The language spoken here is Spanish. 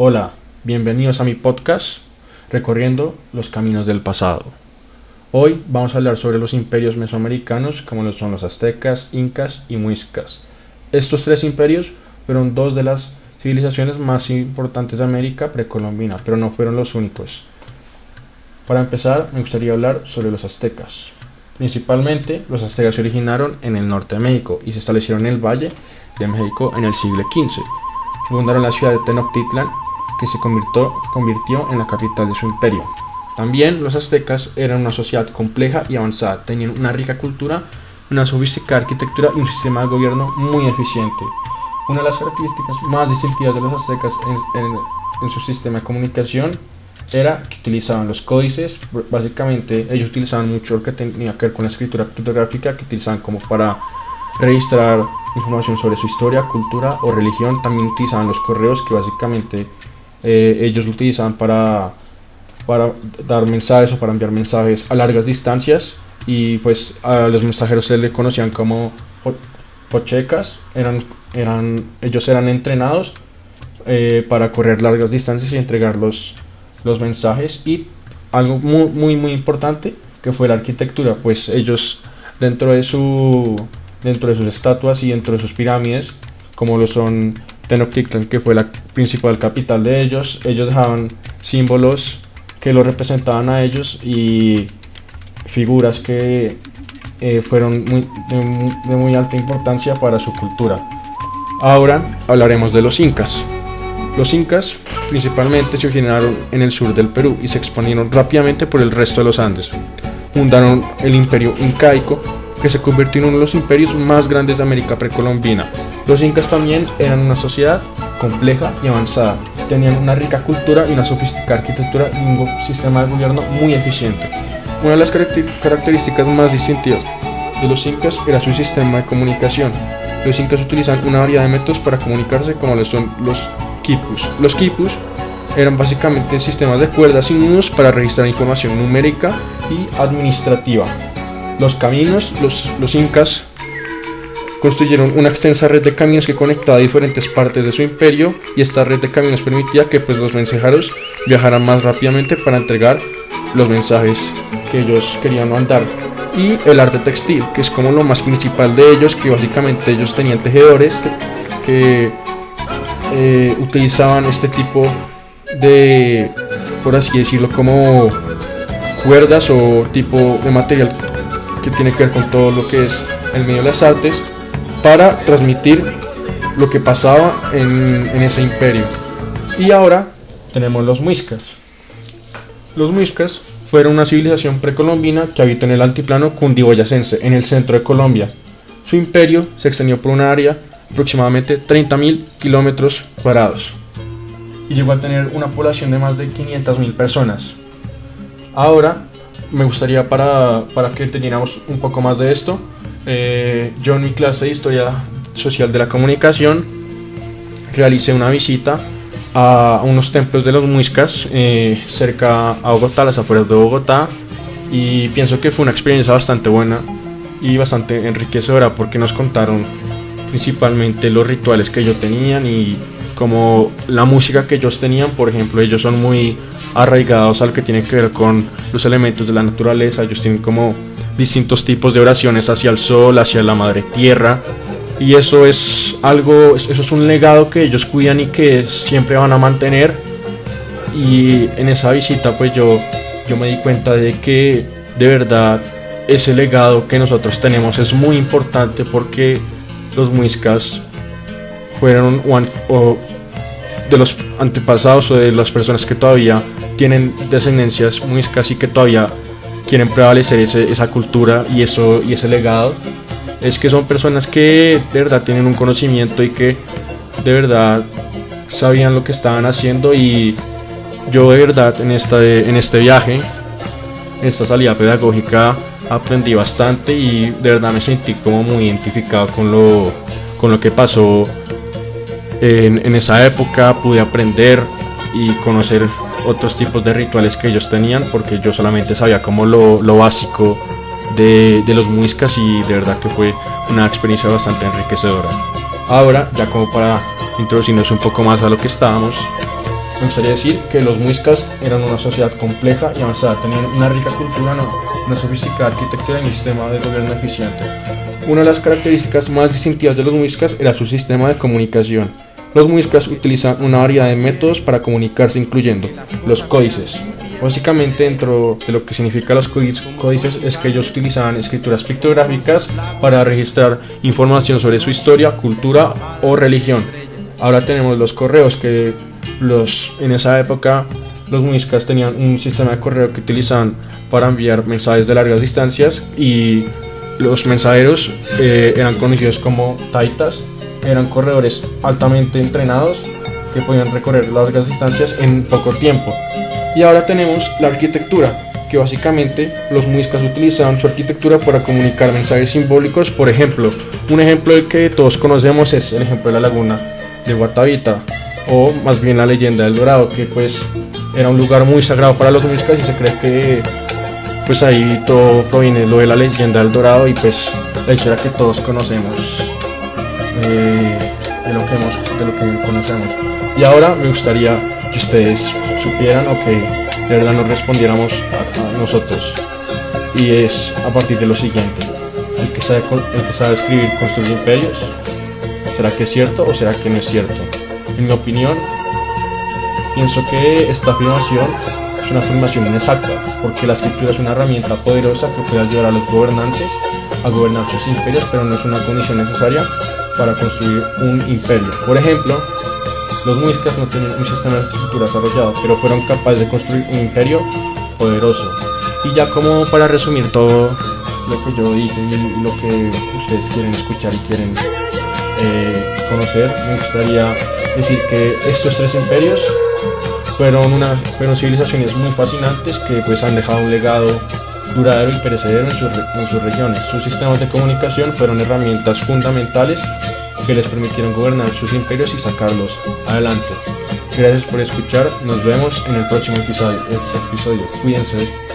Hola, bienvenidos a mi podcast Recorriendo los Caminos del Pasado. Hoy vamos a hablar sobre los imperios mesoamericanos como lo son los aztecas, incas y muiscas. Estos tres imperios fueron dos de las civilizaciones más importantes de América precolombina, pero no fueron los únicos. Para empezar, me gustaría hablar sobre los aztecas. Principalmente, los aztecas se originaron en el norte de México y se establecieron en el Valle de México en el siglo XV. Fundaron la ciudad de Tenochtitlan, que se convirtió en la capital de su imperio. También los aztecas eran una sociedad compleja y avanzada, tenían una rica cultura, una sofisticada arquitectura y un sistema de gobierno muy eficiente. Una de las características más distintivas de los aztecas en su sistema de comunicación era que utilizaban los códices. Básicamente ellos utilizaban mucho lo que tenía que ver con la escritura criptográfica, que utilizaban como para registrar información sobre su historia, cultura o religión. También utilizaban los correos, que básicamente ellos lo utilizaban para dar mensajes o para enviar mensajes a largas distancias, y pues a los mensajeros se les conocían como pochecas. Ellos eran entrenados para correr largas distancias y entregar los mensajes. Y algo muy importante que fue la arquitectura, pues ellos dentro de sus estatuas y dentro de sus pirámides, como lo son Tenochtitlan, que fue la principal capital de ellos dejaban símbolos que lo representaban a ellos y figuras que fueron de muy alta importancia para su cultura. Ahora hablaremos de los incas. Los incas principalmente se originaron en el sur del Perú y se expandieron rápidamente por el resto de los Andes. Fundaron el imperio incaico, que se convirtió en uno de los imperios más grandes de América precolombina. Los incas también eran una sociedad compleja y avanzada, tenían una rica cultura y una sofisticada arquitectura y un sistema de gobierno muy eficiente. Una de las características más distintivas de los incas era su sistema de comunicación. Los incas utilizan una variedad de métodos para comunicarse, como lo son los quipus. Los quipus eran básicamente sistemas de cuerdas y nudos para registrar información numérica y administrativa. Los caminos, los incas construyeron una extensa red de caminos que conectaba diferentes partes de su imperio, y esta red de caminos permitía que los mensajeros viajaran más rápidamente para entregar los mensajes que ellos querían mandar. Y el arte textil, que es como lo más principal de ellos, que básicamente ellos tenían tejedores que utilizaban este tipo de, por así decirlo, como cuerdas o tipo de material que tiene que ver con todo lo que es el medio de las artes, para transmitir lo que pasaba en ese imperio. Y ahora tenemos los muiscas. Los muiscas fueron una civilización precolombina que habitó en el altiplano cundiboyacense, en el centro de Colombia. Su imperio se extendió por una área aproximadamente 30.000 kilómetros cuadrados y llegó a tener una población de más de 500.000 personas. Ahora me gustaría, para que entendiéramos un poco más de esto, yo en mi clase de Historia Social de la Comunicación realicé una visita a unos templos de los muiscas cerca a Bogotá, a las afueras de Bogotá, y pienso que fue una experiencia bastante buena y bastante enriquecedora, porque nos contaron principalmente los rituales que ellos tenían y como la música que ellos tenían. Por ejemplo, ellos son muy arraigados a lo que tiene que ver con los elementos de la naturaleza. Ellos tienen como distintos tipos de oraciones hacia el sol, hacia la madre tierra, y eso es un legado que ellos cuidan y que siempre van a mantener. Y en esa visita pues yo me di cuenta de que de verdad ese legado que nosotros tenemos es muy importante, porque los muiscas fueron de los antepasados o de las personas que todavía tienen descendencias muiscas y que todavía quieren prevalecer esa cultura y ese legado. Es que son personas que de verdad tienen un conocimiento y que de verdad sabían lo que estaban haciendo. Y yo de verdad en este viaje, en esta salida pedagógica, aprendí bastante y de verdad me sentí como muy identificado con lo que pasó en esa época. Pude aprender y conocer otros tipos de rituales que ellos tenían, porque yo solamente sabía como lo básico de los muiscas, y de verdad que fue una experiencia bastante enriquecedora. Ahora, ya como para introducirnos un poco más a lo que estábamos, Me gustaría decir que los muiscas eran una sociedad compleja y avanzada, tenían una rica cultura, una sofisticada arquitectura y un sistema de gobierno eficiente. Una de las características más distintivas de los muiscas era su sistema de comunicación. Los muiscas utilizan una variedad de métodos para comunicarse, incluyendo los códices. Básicamente, dentro de lo que significa los códices es que ellos utilizaban escrituras pictográficas para registrar información sobre su historia, cultura o religión. Ahora tenemos los correos, que en esa época los muiscas tenían un sistema de correo que utilizaban para enviar mensajes de largas distancias, y los mensajeros eran conocidos como taitas. Eran corredores altamente entrenados que podían recorrer largas distancias en poco tiempo. Y ahora tenemos la arquitectura, que básicamente los muiscas utilizaban su arquitectura para comunicar mensajes simbólicos. Por ejemplo, un ejemplo que todos conocemos es el ejemplo de la laguna de Guatavita, o más bien la leyenda del Dorado, que pues era un lugar muy sagrado para los muiscas, y se cree que pues ahí todo proviene lo de la leyenda del Dorado, y pues la historia que todos conocemos, de lo que conocemos. Y ahora me gustaría que ustedes supieran, o que de verdad nos respondiéramos a nosotros, y es a partir de lo siguiente: el que sabe escribir construye imperios. ¿Será que es cierto o será que no es cierto? En mi opinión, pienso que esta afirmación es una afirmación inexacta, porque la escritura es una herramienta poderosa que puede ayudar a los gobernantes a gobernar sus imperios, pero no es una condición necesaria para construir un imperio. Por ejemplo, los muiscas no tenían un sistema de escritura desarrollado, pero fueron capaces de construir un imperio poderoso. Y ya como para resumir todo lo que yo dije y lo que ustedes quieren escuchar y quieren conocer, me gustaría decir que estos tres imperios fueron civilizaciones muy fascinantes, que pues han dejado un legado duradero y perecedero en sus regiones. Sus sistemas de comunicación fueron herramientas fundamentales que les permitieron gobernar sus imperios y sacarlos adelante. Gracias por escuchar, nos vemos en el próximo episodio. Cuídense.